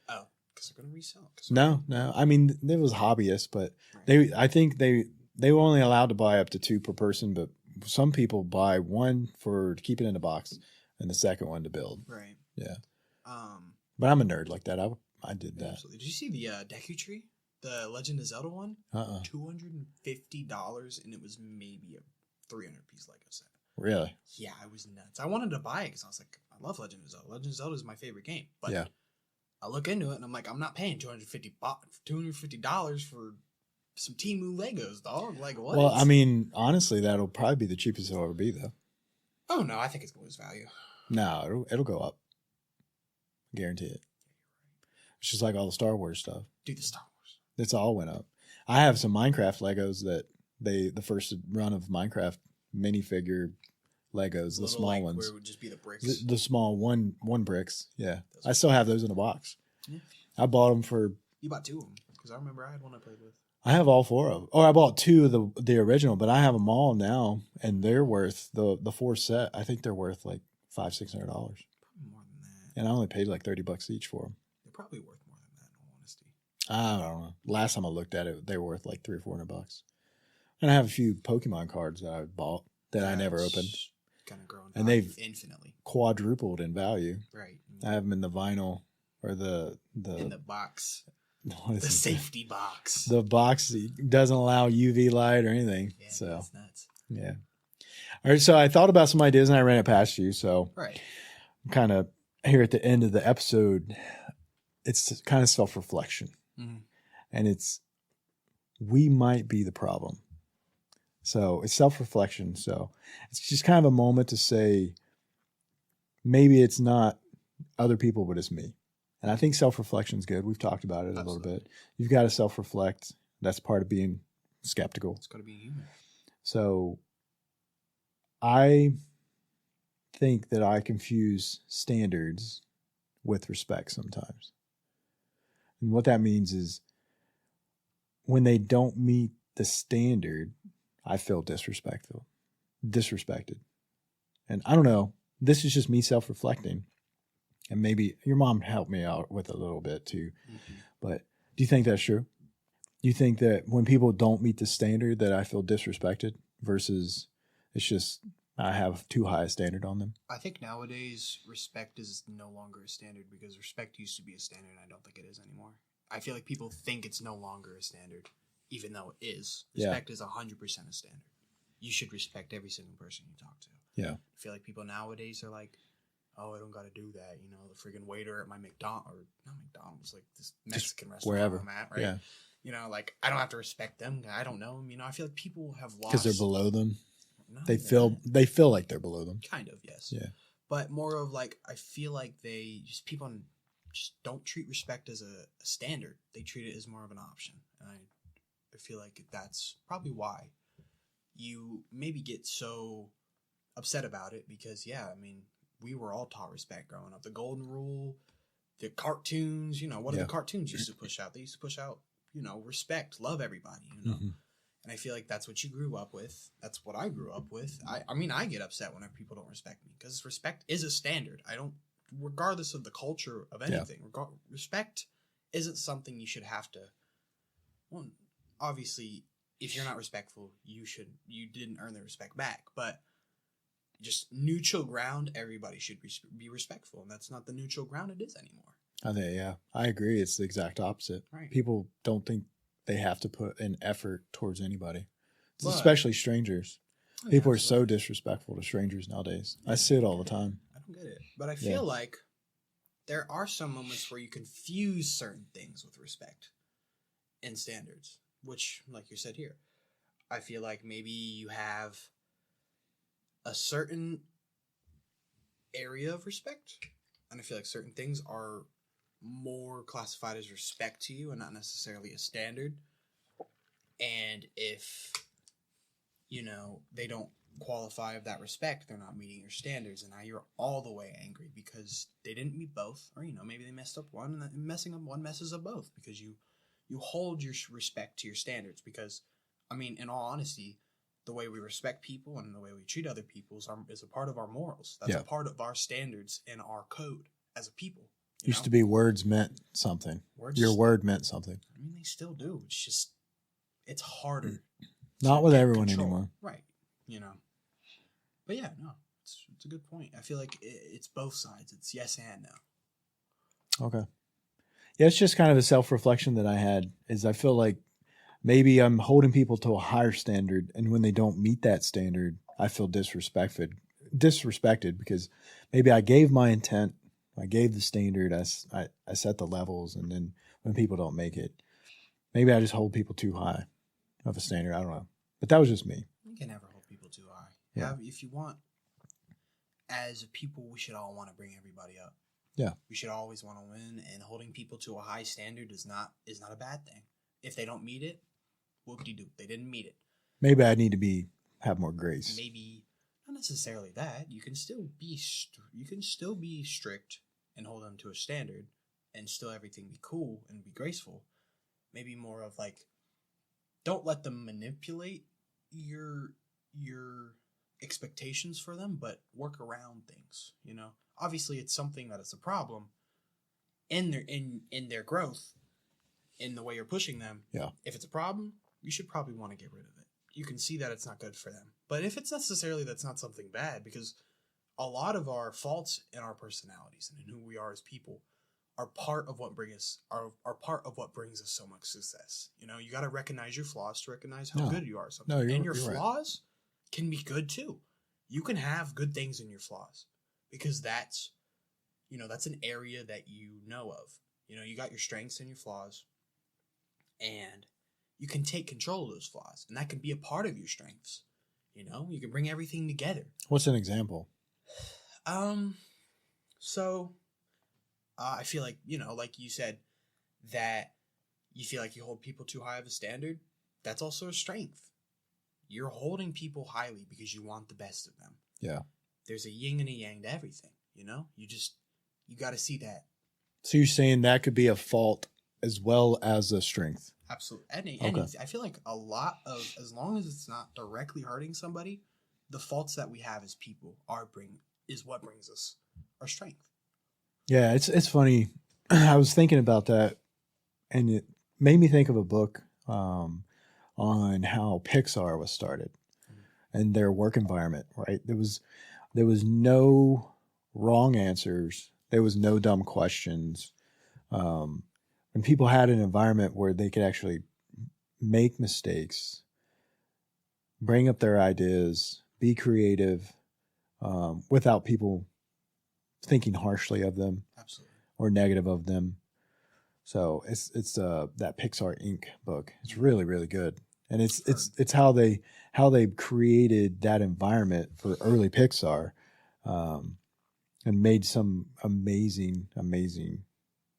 Oh, because they're gonna resell. No. I mean, it was hobbyists, but I think they were only allowed to buy up to 2 per person, but some people buy one to keep it in the box, and the second one to build. Right. Yeah. But I'm a nerd like that. I did that. Absolutely. Did you see the Deku Tree? The Legend of Zelda one? $250, and it was maybe a 300-piece Lego set. Really? Yeah, I was nuts. I wanted to buy it because I was like, I love Legend of Zelda. Legend of Zelda is my favorite game. But yeah. I look into it, and I'm like, I'm not paying $250 for some Temu Legos, dog. Like, what? Well, I mean, honestly, that'll probably be the cheapest it'll ever be, though. Oh, no, I think it's going to lose value. No, it'll go up. Guarantee it. It's just like all the Star Wars stuff. Dude, the Star Wars. It's all went up. I have some Minecraft Legos that the first run of Minecraft minifigure Legos, the small ones. Where it would just be the bricks. The small one bricks. Yeah. I still have those in a box. Yeah. I bought them for. You bought 2 of them because I remember I had one I played with. I have all 4 of them. Oh, I bought 2 of the original, but I have them all now, and they're worth the 4 set. I think they're worth like $500-$600. Probably more than that. And I only paid like $30 each for them. They're probably worth more than that, in all honesty. I don't know. Last time I looked at it, they were worth like $300-$400. And I have a few Pokemon cards that I bought that I never opened. Kind of grown, and they've infinitely quadrupled in value. Right. I have them in the vinyl or in the box. The safety box. The box doesn't allow UV light or anything. Yeah, so that's nuts. Yeah. All right. So I thought about some ideas and I ran it past you. So right. I'm kind of here at the end of the episode. It's kind of self-reflection, and we might be the problem. So it's self-reflection. So it's just kind of a moment to say, maybe it's not other people, but it's me. And I think self-reflection is good. We've talked about it a little bit. You've got to self-reflect. That's part of being skeptical. It's got to be human. So I think that I confuse standards with respect sometimes. And what that means is when they don't meet the standard, I feel disrespected. And I don't know, this is just me self-reflecting. And maybe your mom helped me out with a little bit too. But do you think that's true? Do you think that when people don't meet the standard that I feel disrespected versus it's just I have too high a standard on them? I think nowadays respect is no longer a standard because respect used to be a standard and I don't think it is anymore. I feel like people think it's no longer a standard, even though it is. Respect is 100% a standard. You should respect every single person you talk to. Yeah. I feel like people nowadays are like, oh, I don't got to do that. You know, the freaking waiter at my McDonald's, like this Mexican restaurant wherever I'm at, right? Yeah. You know, like I don't have to respect them. I don't know them. You know, I feel like people have lost. Because they're below them. No, they feel like they're below them. Kind of, yes. Yeah. But more of like, I feel like people just don't treat respect as a standard. They treat it as more of an option. And I feel like that's probably why you maybe get so upset about it because, yeah, I mean, we were all taught respect growing up. The golden rule, the cartoons, what do the cartoons used to push out? They used to push out, respect, love everybody, Mm-hmm. And I feel like that's what you grew up with. That's what I grew up with. I mean, I get upset whenever people don't respect me because respect is a standard. Regardless of the culture of anything, respect isn't something you should have to. Well, obviously, if you're not respectful, you didn't earn the respect back. But just neutral ground, everybody should be respectful, and that's not the neutral ground it is anymore. I agree. It's the exact opposite. Right. People don't think they have to put an effort towards anybody, But, especially strangers. People are so absolutely. disrespectful to strangers nowadays. I see it all the time. I don't get it. But I feel like there are some moments where you confuse certain things with respect and standards, which, like you said here, I feel like maybe you have a certain area of respect, and I feel like certain things are more classified as respect to you and not necessarily a standard. And if they don't qualify of that respect, they're not meeting your standards, and now you're all the way angry because they didn't meet both, or maybe they messed up one, and messing up one messes up both because you hold your respect to your standards. Because I mean, in all honesty, the way we respect people and the way we treat other people is a part of our morals. That's a part of our standards and our code as a people. Used to be words meant something. Your word meant something. I mean, they still do. It's harder. Not with everyone anymore. Right. But yeah, no, it's a good point. I feel like it's both sides. It's yes and no. Okay. Yeah, it's just kind of a self-reflection that I had is I feel like maybe I'm holding people to a higher standard, and when they don't meet that standard, I feel disrespected because maybe I gave my intent, I gave the standard, I set the levels, and then when people don't make it, maybe I just hold people too high of a standard. I don't know. But that was just me. You can never hold people too high. Yeah. If you want, as a people, we should all want to bring everybody up. Yeah. We should always want to win, and holding people to a high standard is not a bad thing. If they don't meet it, whoop-de-doo. They didn't meet it. Maybe I need to have more grace. Maybe not necessarily that. You can still be strict and hold them to a standard, and still everything be cool and be graceful. Maybe more of like, don't let them manipulate your expectations for them, but work around things. Obviously it's something that is a problem in their growth, in the way you're pushing them. Yeah. If it's a problem, you should probably want to get rid of it. You can see that it's not good for them. But if it's necessarily that's not something bad, because a lot of our faults in our personalities and in who we are as people are part of what brings us so much success. You got to recognize your flaws to recognize how good you are. And your flaws can be good too. You can have good things in your flaws because that's an area that you know of. You got your strengths and your flaws, and you can take control of those flaws, and that can be a part of your strengths. You can bring everything together. What's an example? I feel like, like you said, that you feel like you hold people too high of a standard. That's also a strength. You're holding people highly because you want the best of them. Yeah. There's a yin and a yang to everything, you got to see that. So you're saying that could be a fault as well as a strength? Absolutely. Okay. I feel like a lot of, as long as it's not directly hurting somebody, the faults that we have as people is what brings us our strength. Yeah, it's funny. I was thinking about that, and it made me think of a book on how Pixar was started and their work environment. Right, there was no wrong answers. There was no dumb questions. And people had an environment where they could actually make mistakes, bring up their ideas, be creative, without people thinking harshly of them. Absolutely. Or negative of them. So it's that Pixar Inc. book. It's really, really good. And it's how they created that environment for early Pixar, and made some amazing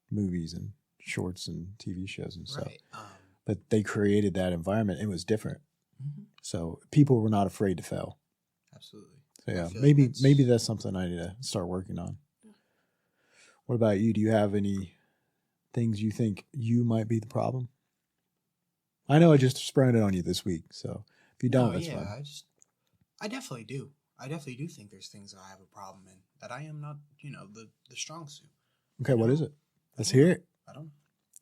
movies and shorts and TV shows and stuff. Right. But they created that environment. It was different. Mm-hmm. So people were not afraid to fail. Absolutely. So yeah, I feel maybe that's- that's something I need to start working on. What about you? Do you have any things you think you might be the problem? I know I just sprung it on you this week, so if you don't, No, that's yeah, fine. I definitely do. I definitely do think there's things that I have a problem in that I am not, the strong suit. Okay, what is it? I Let's don't hear know. it. I don't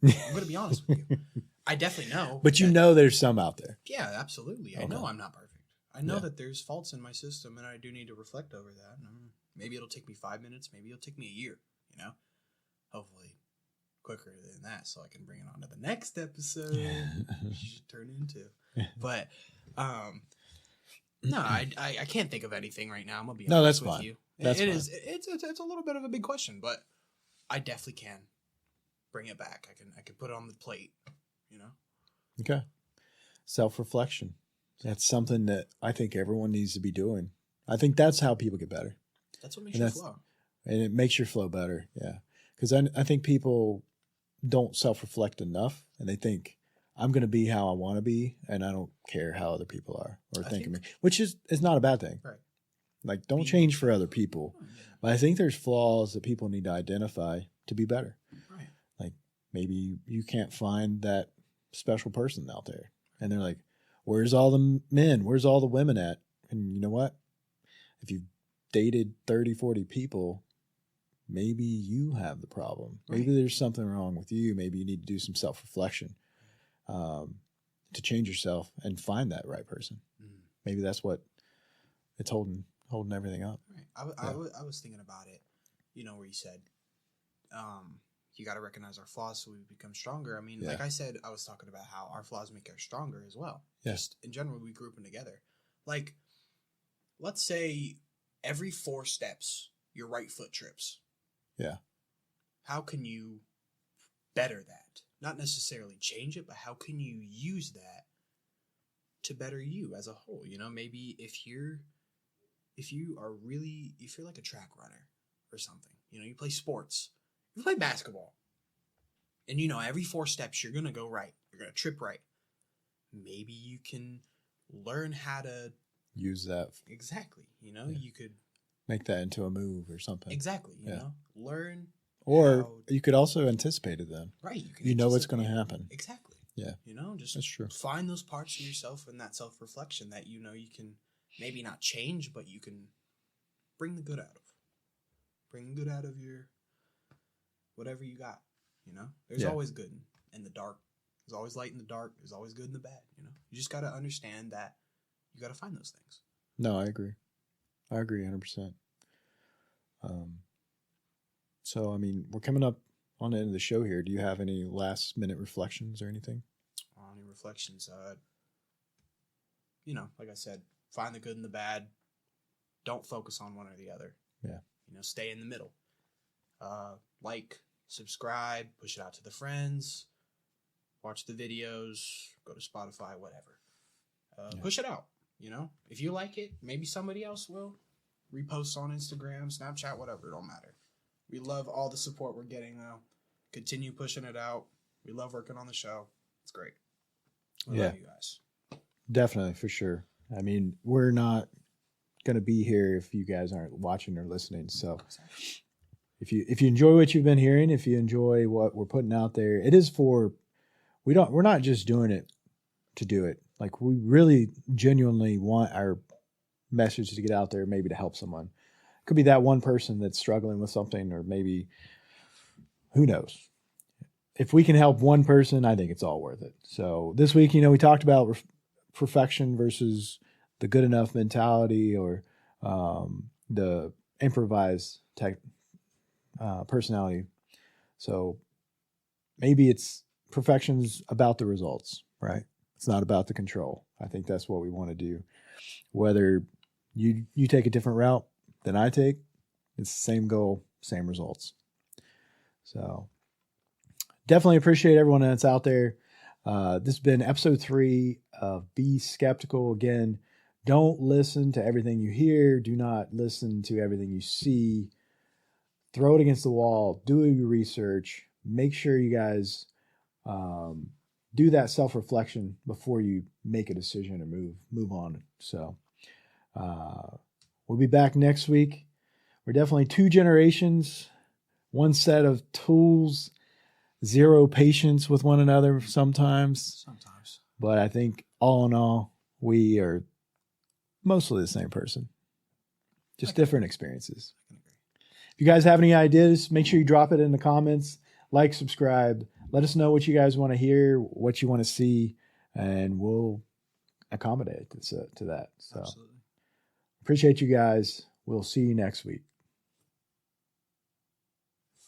know. I'm going to be honest with you. I definitely know. But you that- know there's some out there. Yeah, absolutely. I Okay. know I'm not perfect. I know Yeah. that there's faults in my system, and I do need to reflect over that. And maybe it'll take me 5 minutes. Maybe it'll take me a year. Hopefully quicker than that, so I can bring it on to the next episode. You should turn into. But no, I can't think of anything right now. I'm gonna be No, honest that's with fine. you. That's It fine. is. It's a little bit of a big question, but I definitely can bring it back. I can put it on the plate. Okay. Self-reflection. That's something that I think everyone needs to be doing. I think that's how people get better. That's what makes And you that's- flow. And it makes your flow better. Yeah. Because I think people don't self-reflect enough, and they think, I'm going to be how I want to be, and I don't care how other people are or think of me, which is not a bad thing. Right. Like, don't Be- change for other people. Oh, yeah. But I think there's flaws that people need to identify to be better. Right. Like, maybe you can't find that special person out there. And they're like, where's all the men? Where's all the women at? And you know what? If you've dated 30, 40 people, maybe you have the problem. Maybe Right. there's something wrong with you. Maybe you need to do some self-reflection to change yourself and find that right person. Mm. Maybe that's what it's holding everything up. Right. I was thinking about it, where you said, you got to recognize our flaws so we become stronger. I mean, Yeah. like I said, I was talking about how our flaws make us stronger as well. Yeah. Just in general, we group them together. Like, let's say every 4 steps, your right foot trips. Yeah. How can you better that? Not necessarily change it, but how can you use that to better you as a whole? Maybe if you're like a track runner or something, you play sports, you play basketball, and every 4 steps you're going to go right. You're going to trip right. Maybe you can learn how to Use that. exactly, Yeah. you could Make that into a move or something. exactly, Yeah. learn Or how- you could also anticipate it then. right. You can You know what's anticipate going to it. happen. Exactly. Yeah. Just That's true. find those parts of yourself and that self-reflection that you can maybe not change, but you can bring the good out of. Bring the good out of your whatever you got. There's Yeah. always good in the dark. There's always light in the dark. There's always good in the bad. You just got to understand that you got to find those things. No, I agree. I agree 100%. So, I mean, we're coming up on the end of the show here. Do you have any last minute reflections or anything? Any reflections? Like I said, find the good and the bad. Don't focus on one or the other. Yeah. Stay in the middle. Like, subscribe, push it out to the friends, watch the videos, go to Spotify, whatever. Yeah. Push it out. If you like it, maybe somebody else will. Repost on Instagram, Snapchat, whatever. It don't matter. We love all the support we're getting, though. Continue pushing it out. We love working on the show. It's great. We love you guys. Definitely, for sure. I mean, we're not going to be here if you guys aren't watching or listening. So if you enjoy what you've been hearing, if you enjoy what we're putting out there, it is we're not just doing it to do it. Like, we really genuinely want our message to get out there, maybe to help someone. It could be that one person that's struggling with something, or maybe, who knows? If we can help one person, I think it's all worth it. So this week, we talked about perfection versus the good enough mentality, or the improvised personality. So maybe perfection's about the results, right? It's not about the control. I think that's what we want to do. Whether you take a different route than I take, it's the same goal, same results. So definitely appreciate everyone that's out there. This has been episode 3 of Be Skeptical. Again, don't listen to everything you hear. Do not listen to everything you see. Throw it against the wall. Do your research. Make sure you guys do that self-reflection before you make a decision or move on. So We'll be back next week. We're definitely two generations, one set of tools, zero patience with one another sometimes. Sometimes. But I think all in all, we are mostly the same person. Just different experiences. I can agree. If you guys have any ideas, make sure you drop it in the comments. Like, subscribe. Let us know what you guys want to hear, what you want to see, and we'll accommodate to that. So Absolutely. appreciate you guys. We'll see you next week.